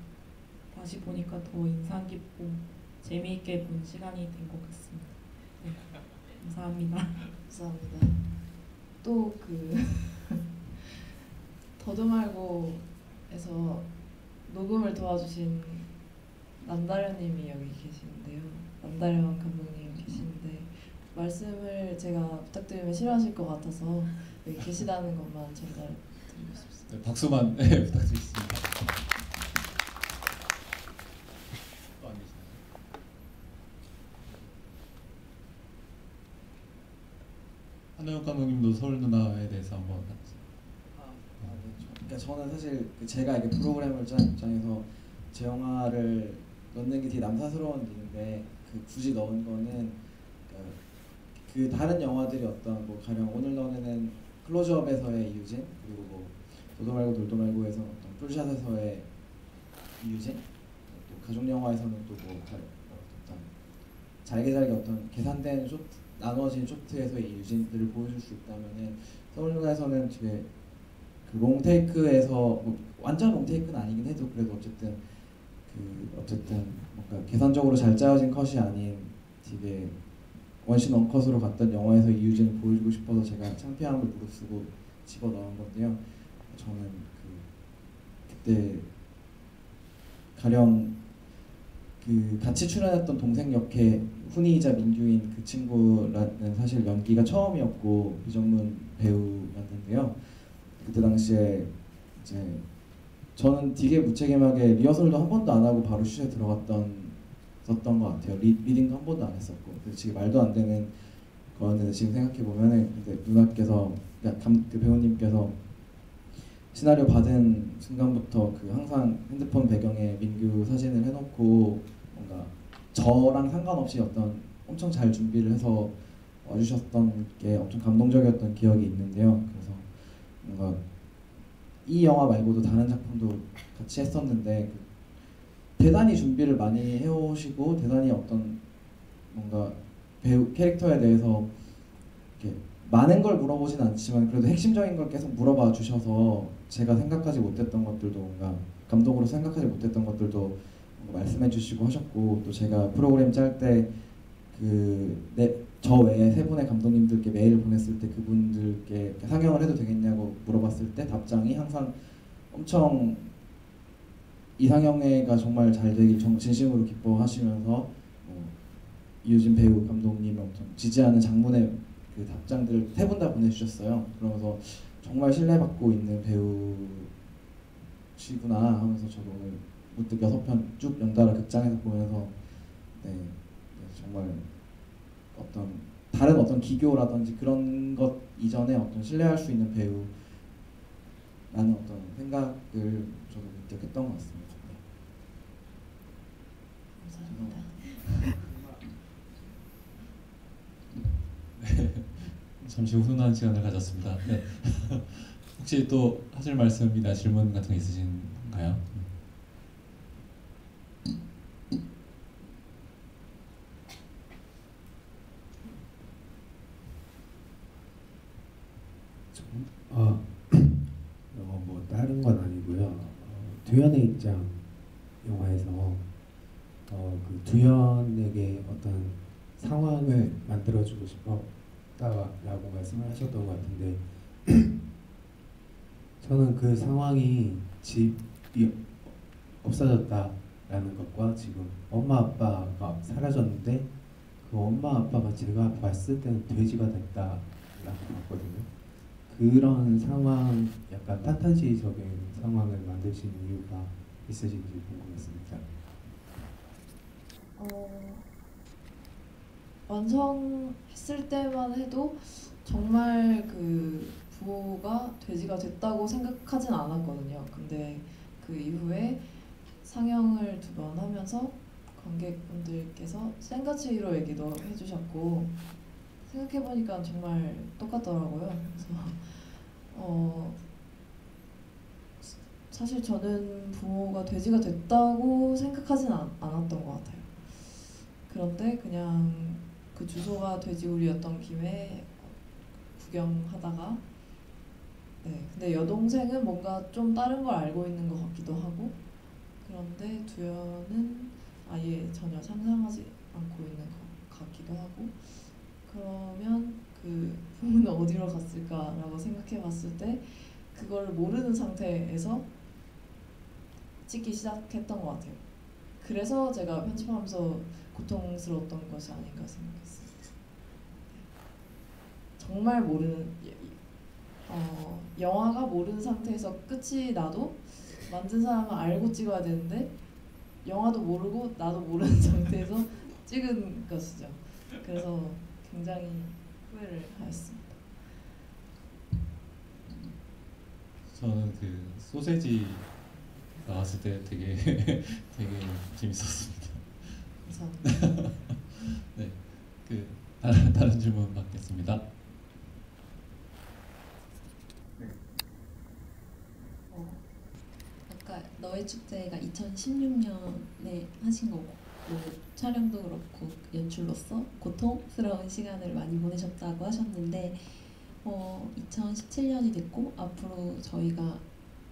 S11: 다시 보니까 더 인상 깊고 재미있게 본 시간이 된 것 같습니다. 네, 감사합니다.
S3: 감사합니다. 또 더듬말고에서 녹음을 도와주신 남다련님이 여기 계시는데요. 남다련 감독님 계시는데 말씀을 제가 부탁드리면 싫어하실 것 같아서 여기 계시다는 것만 전달드리고 싶습니다.
S2: 네, 박수만 네, 부탁드리겠습니다. 또 안 계시나요? 한우혁 감독님도 서울 누나에 대해서 한번
S7: 그러니까 저는 사실 제가 이렇게 프로그램을 짠 입장에서 제 영화를 넣는 게 되게 남사스러운 일인데 굳이 넣은 거는 그 다른 영화들이 어떤 뭐 가령 오늘 너는 클로즈업에서의 이유진, 그리고 뭐 도도 말고 돌도 말고에서 어떤 풀샷에서의 이유진, 또 가족 영화에서는 또 뭐 어떤 잘게 어떤 계산된 쇼트, 나눠진 쇼트에서의 이유진들을 보여줄 수 있다면은 서울 누나에서는 되게 그 롱테이크에서 뭐 완전 롱테이크는 아니긴 해도 그래도 어쨌든 뭔가 계산적으로 잘 짜여진 컷이 아닌 되게 원신 원컷으로 갔던 영화에서 이유진을 보여주고 싶어서 제가 창피함을 무릅쓰고 집어넣은 건데요. 저는 그때 가령 그 같이 출연했던 동생 역의 훈이이자 민규인 그 친구는 사실 연기가 처음이었고 비전문 배우였는데요. 그때 당시에 이제 저는 되게 무책임하게 리허설도 한 번도 안 하고 바로 슛에 들어갔던 것 같아요. 리딩도 한 번도 안 했었고, 그래서 지금 말도 안 되는 거였는데 지금 생각해 보면은 근데 누나께서, 그러니까 그 배우님께서 시나리오 받은 순간부터 그 항상 핸드폰 배경에 민규 사진을 해놓고 뭔가 저랑 상관없이 어떤 엄청 잘 준비를 해서 와주셨던 게 엄청 감동적이었던 기억이 있는데요. 그래서 뭔가 이 영화 말고도 다른 작품도 같이 했었는데 대단히 준비를 많이 해오시고 대단히 어떤 뭔가 배우 캐릭터에 대해서 이렇게 많은 걸 물어보진 않지만 그래도 핵심적인 걸 계속 물어봐 주셔서 제가 생각하지 못했던 것들도 뭔가 감독으로 생각하지 못했던 것들도 말씀해 주시고 하셨고, 또 제가 프로그램 짤 때 저 외에 세 분의 감독님들께 메일을 보냈을 때 그분들께 상영을 해도 되겠냐고 물어봤을 때 답장이 항상 엄청 이상형회가 정말 잘 되길 진심으로 기뻐하시면서 이유진 배우 감독님이 엄청 지지하는 장문의 그 답장들을 세 분 다 보내주셨어요. 그러면서 정말 신뢰받고 있는 배우시구나 하면서 저도 오늘 문득 6편 쭉 연달아 극장에서 보면서 정말 어떤 다른 어떤 기교라든지 그런 것 이전에 어떤 신뢰할 수 있는 배우라는 어떤 생각을 저도 느꼈던 것 같습니다.
S3: 감사합니다.
S2: 잠시 훈훈한 시간을 가졌습니다. 네. 혹시 또 하실 말씀이나 질문 같은 게 있으신가요?
S12: 뭐 다른 건 아니고요. 두현의 입장 영화에서 그 두현에게 어떤 상황을 만들어주고 싶었다라고 말씀을 하셨던 것 같은데 저는 그 상황이 집이 없어졌다라는 것과 지금 엄마 아빠가 사라졌는데 그 엄마 아빠가 제가 봤을 때는 돼지가 됐다라고 봤거든요. 그런 상황, 약간 판타지적인 상황을 만드신 이유가 있으신지 궁금했습니다.
S3: 완성했을 때만 해도 정말 그 부호가 돼지가 됐다고 생각하진 않았거든요. 근데 그 이후에 상영을 2번 하면서 관객분들께서 생가치로 얘기도 해주셨고 생각해보니까 정말 똑같더라고요. 그래서 사실 저는 부모가 돼지가 됐다고 생각하진 않았던 것 같아요. 그런데 그냥 그 주소가 돼지우리였던 김에 구경하다가 근데 여동생은 뭔가 좀 다른 걸 알고 있는 것 같기도 하고 그런데 두현은 아예 전혀 상상하지 않고 있는 것 같기도 하고 그러면 그 부모는 어디로 갔을까라고 생각해 봤을 때 그걸 모르는 상태에서 찍기 시작했던 것 같아요. 그래서 제가 편집하면서 고통스러웠던 것이 아닌가 생각했습니다. 정말 모르는 영화가 모르는 상태에서 끝이 나도 만든 사람은 알고 찍어야 되는데 영화도 모르고 나도 모르는 상태에서 찍은 것이죠. 그래서 굉장히 후회를 하였습니다.
S2: 저는 그 소세지 나왔을 때 되게 되게 재밌었습니다.
S3: 감사합니다.
S2: 네, 그 다른 질문 받겠습니다.
S4: 아까 너의 축제가 2016년에 하신 거고 촬영도 그렇고 연출로서 고통스러운 시간을 많이 보내셨다고 하셨는데 2017년이 됐고 앞으로 저희가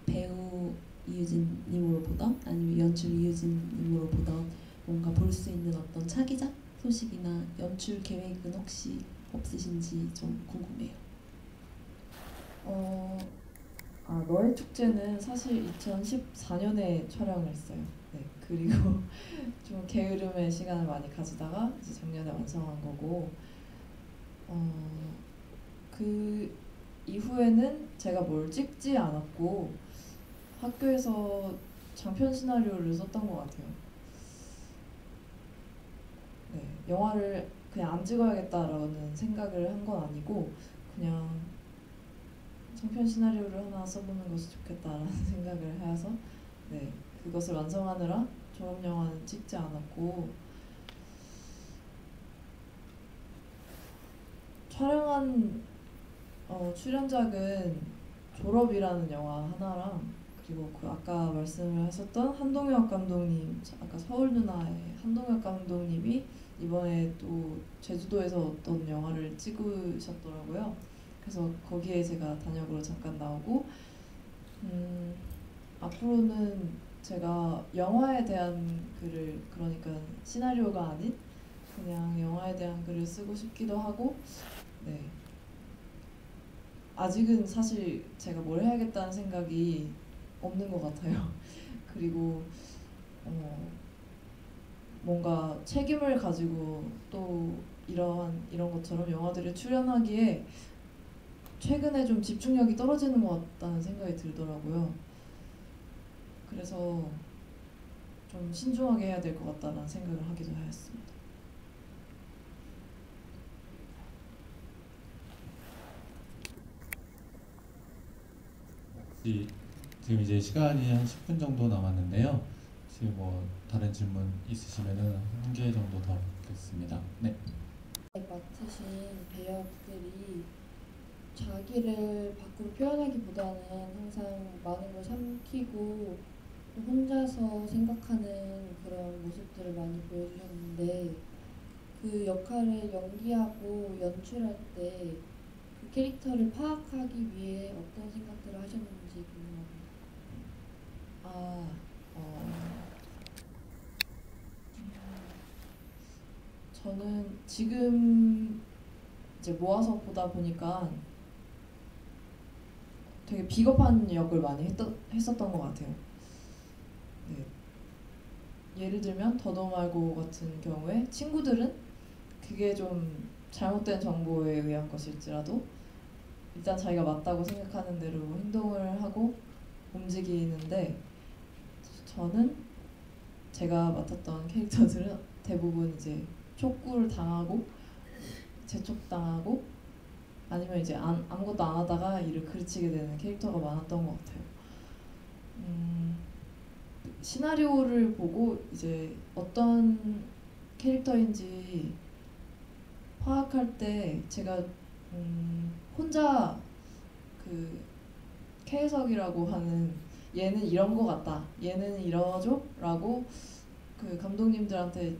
S4: 배우 이유진님으로 보던 아니면 연출 이유진님으로 보던 뭔가 볼 수 있는 어떤 차기작 소식이나 연출 계획은 혹시 없으신지 좀 궁금해요.
S3: 너의 축제는 사실 2014년에 촬영을 했어요. 네, 그리고 좀 게으름의 시간을 많이 가지다가 이제 작년에 완성한 거고, 그 이후에는 제가 뭘 찍지 않았고 학교에서 장편 시나리오를 썼던 것 같아요. 네, 영화를 그냥 안 찍어야겠다라는 생각을 한 건 아니고 그냥 장편 시나리오를 하나 써보는 것이 좋겠다라는 생각을 해서 네, 그것을 완성하느라 졸업 영화는 찍지 않았고 촬영한 출연작은 졸업이라는 영화 하나랑 그리고 그 아까 말씀을 하셨던 한동혁 감독님, 아까 서울 누나의 한동혁 감독님이 이번에 또 제주도에서 어떤 영화를 찍으셨더라고요. 그래서 거기에 제가 단역으로 잠깐 나오고 앞으로는 제가 영화에 대한 글을 그러니까 시나리오가 아닌 그냥 영화에 대한 글을 쓰고 싶기도 하고 네. 아직은 사실 제가 뭘 해야겠다는 생각이 없는 것 같아요. 그리고 뭔가 책임을 가지고 또 이런 것처럼 영화들에 출연하기에 최근에 좀 집중력이 떨어지는 것 같다는 생각이 들더라고요. 그래서 좀 신중하게 해야 될 것 같다는 생각을 하기도 하였습니다.
S2: 지금 이제 시간이 한 10분 정도 남았는데요. 지금 뭐 다른 질문 있으시면은 한 개 정도 더 받겠습니다. 네.
S13: 맡으신 배역들이 자기를 밖으로 표현하기보다는 항상 많은 걸 삼키고 혼자서 생각하는 그런 모습들을 많이 보여주셨는데 그 역할을 연기하고 연출할 때 그 캐릭터를 파악하기 위해 어떤 생각들을 하셨는지 궁금합니다.
S3: 저는 지금 이제 모아서 보다 보니까 되게 비겁한 역을 많이 했었던 것 같아요. 네. 예를 들면 더도 말고 같은 경우에 친구들은 그게 좀 잘못된 정보에 의한 것일지라도 일단 자기가 맞다고 생각하는 대로 행동을 하고 움직이는데 저는 제가 맡았던 캐릭터들은 대부분 이제 촉구를 당하고 재촉당하고 아니면 이제 아무것도 안 하다가 일을 그르치게 되는 캐릭터가 많았던 것 같아요. 시나리오를 보고 이제 어떤 캐릭터인지 파악할 때 제가 혼자 그 K석이라고 하는 얘는 이런 거 같다, 얘는 이러죠? 라고 그 감독님들한테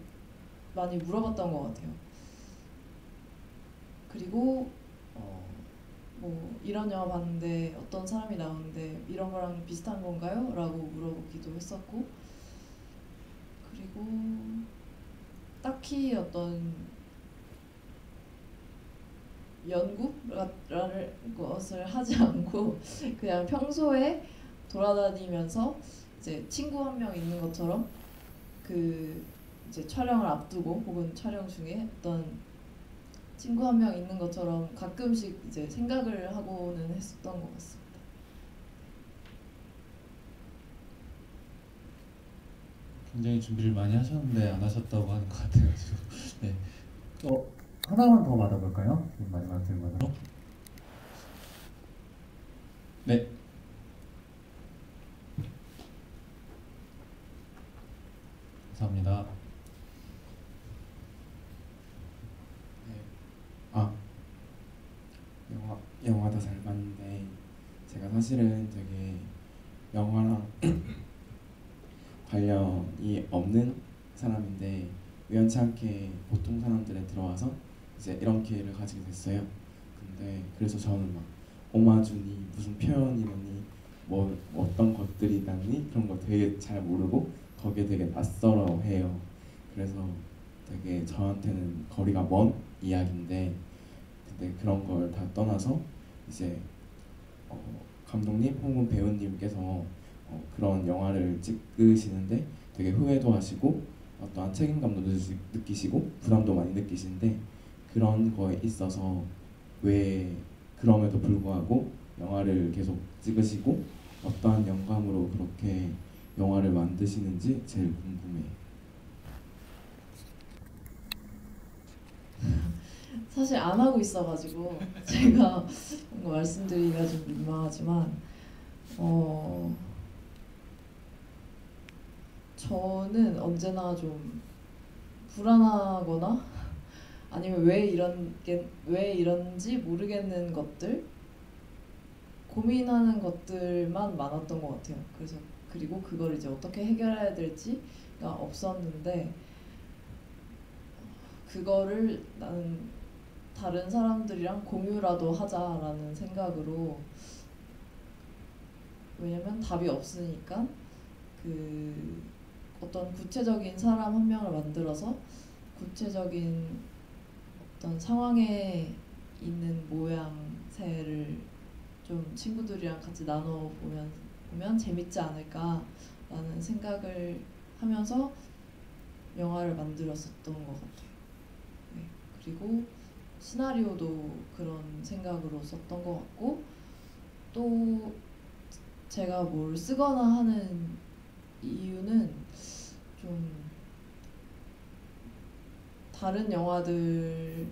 S3: 많이 물어봤던 것 같아요. 그리고 뭐 이런 영화 봤는데 어떤 사람이 나오는데 이런 거랑 비슷한 건가요? 라고 물어보기도 했었고 그리고 딱히 어떤 연구라는 것을 하지 않고 그냥 평소에 돌아다니면서 이제 친구 한 명 있는 것처럼 그 이제 촬영을 앞두고 혹은 촬영 중에 어떤 친구 한 명 있는 것처럼 가끔씩 이제 생각을 하고는 했었던 것 같습니다.
S2: 굉장히 준비를 많이 하셨는데 안 하셨다고 하는 것 같아가지고. 네.
S14: 하나만 더 받아볼까요? 마지막 질문으로.
S2: 네. 감사합니다.
S15: 영화도 잘 봤는데 제가 사실은 되게 영화랑 관련이 없는 사람인데 우연치 않게 보통 사람들에 들어와서 이제 이런 기회를 가지게 됐어요. 근데 그래서 저는 막 오마주니 무슨 표현이니 뭐 어떤 것들이다니 그런 거 되게 잘 모르고 거기에 되게 낯설어해요. 그래서 되게 저한테는 거리가 먼 이야기인데 근데 그런 걸 다 떠나서 이제 감독님 혹은 배우님께서 그런 영화를 찍으시는데 되게 후회도 하시고 어떠한 책임감도 느끼시고 부담도 많이 느끼시는데 그런 거에 있어서 왜 그럼에도 불구하고 영화를 계속 찍으시고 어떠한 영감으로 그렇게 영화를 만드시는지 제일 궁금해요.
S3: 사실 안 하고 있어가지고 제가 뭔가 말씀드리기가 좀 민망하지만 저는 언제나 좀 불안하거나 아니면 왜 이런지 모르겠는 것들 고민하는 것들만 많았던 것 같아요. 그리고 그걸 이제 어떻게 해결해야 될지가 없었는데 그거를 나는 다른 사람들이랑 공유라도 하자라는 생각으로 왜냐면 답이 없으니까 그 어떤 구체적인 사람 한 명을 만들어서 구체적인 어떤 상황에 있는 모양새를 좀 친구들이랑 같이 나눠보면 재밌지 않을까라는 생각을 하면서 영화를 만들었었던 것 같아요. 네. 그리고 시나리오도 그런 생각으로 썼던 것 같고 또 제가 뭘 쓰거나 하는 이유는 좀 다른 영화들에서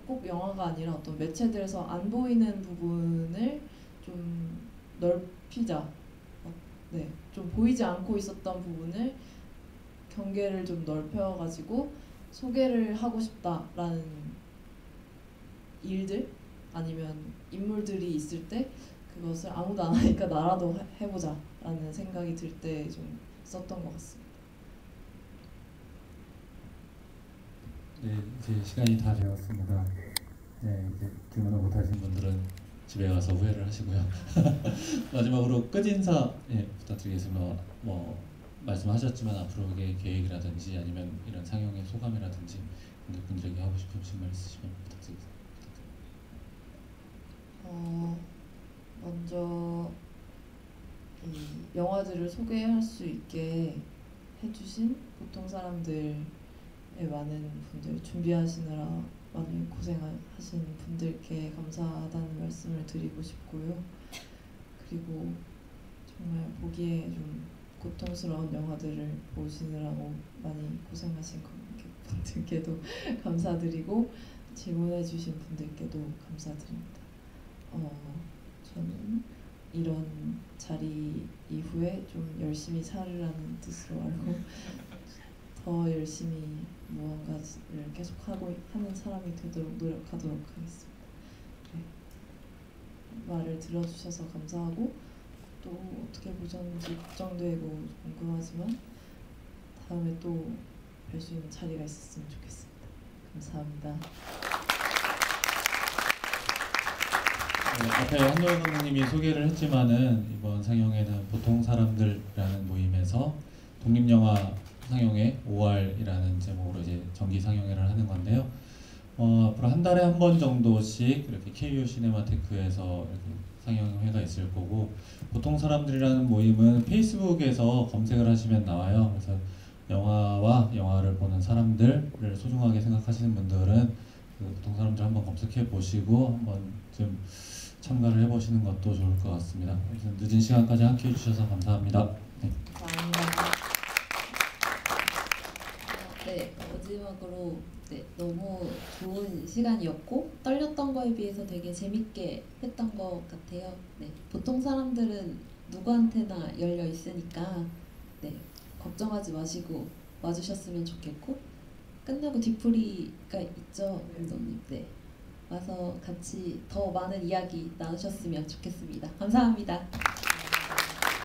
S3: 꼭 영화가 아니라 어떤 매체들에서 안 보이는 부분을 좀 넓히자. 네, 좀 보이지 않고 있었던 부분을 경계를 좀 넓혀가지고 소개를 하고 싶다라는 일들 아니면 인물들이 있을 때 그것을 아무도 안 하니까 나라도 해보자라는 생각이 들 때 좀 썼던 것 같습니다.
S2: 네, 이제 시간이 다 되었습니다. 네, 이제 질문을 못하신 분들은 집에 가서 후회를 하시고요. 마지막으로 끝인사 부탁드리겠습니다. 말씀하셨지만 앞으로의 계획이라든지 아니면 이런 상영의 소감이라든지 분들에게 하고 싶으신 말 있으시면 부탁드립니다.
S3: 먼저 이 영화들을 소개할 수 있게 해주신 보통 사람들의 많은 분들 준비하시느라 많이 고생하신 분들께 감사하다는 말씀을 드리고 싶고요. 그리고 정말 보기에 좀 고통스러운 영화들을 보시느라고 많이 고생하신 분들께도 감사드리고 질문해주신 분들께도 감사드립니다. 저는 이런 자리 이후에 좀 열심히 살으라는 뜻으로 알고 더 열심히 무언가를 계속 하는 사람이 되도록 노력하도록 하겠습니다. 네. 말을 들어주셔서 감사하고 또 어떻게 보셨는지 걱정되고 궁금하지만 다음에 또 뵐 수 있는 자리가 있었으면 좋겠습니다. 감사합니다.
S2: 네, 앞에 한도현 감독님이 소개를 했지만은 이번 상영회는 보통 사람들이라는 모임에서 독립영화 상영회 5월이라는 제목으로 이제 정기 상영회를 하는 건데요. 앞으로 한 달에 한 번 정도씩 이렇게 KU 시네마테크에서 이렇게 상영회가 있을 거고 보통 사람들이라는 모임은 페이스북에서 검색을 하시면 나와요. 그래서 영화와 영화를 보는 사람들을 소중하게 생각하시는 분들은 그 보통 사람들 한번 검색해 보시고 한번 좀 참가를 해보시는 것도 좋을 것 같습니다. 아무튼 늦은 시간까지 함께 해주셔서 감사합니다. 네.
S4: 감사합니다. 네, 마지막으로 네, 너무 좋은 시간이었고 떨렸던 거에 비해서 되게 재밌게 했던 것 같아요. 네, 보통 사람들은 누구한테나 열려 있으니까 네, 걱정하지 마시고 와주셨으면 좋겠고 끝나고 뒤풀이가 있죠, 감독님. 네, 와서 같이 더 많은 이야기 나누셨으면 좋겠습니다. 감사합니다.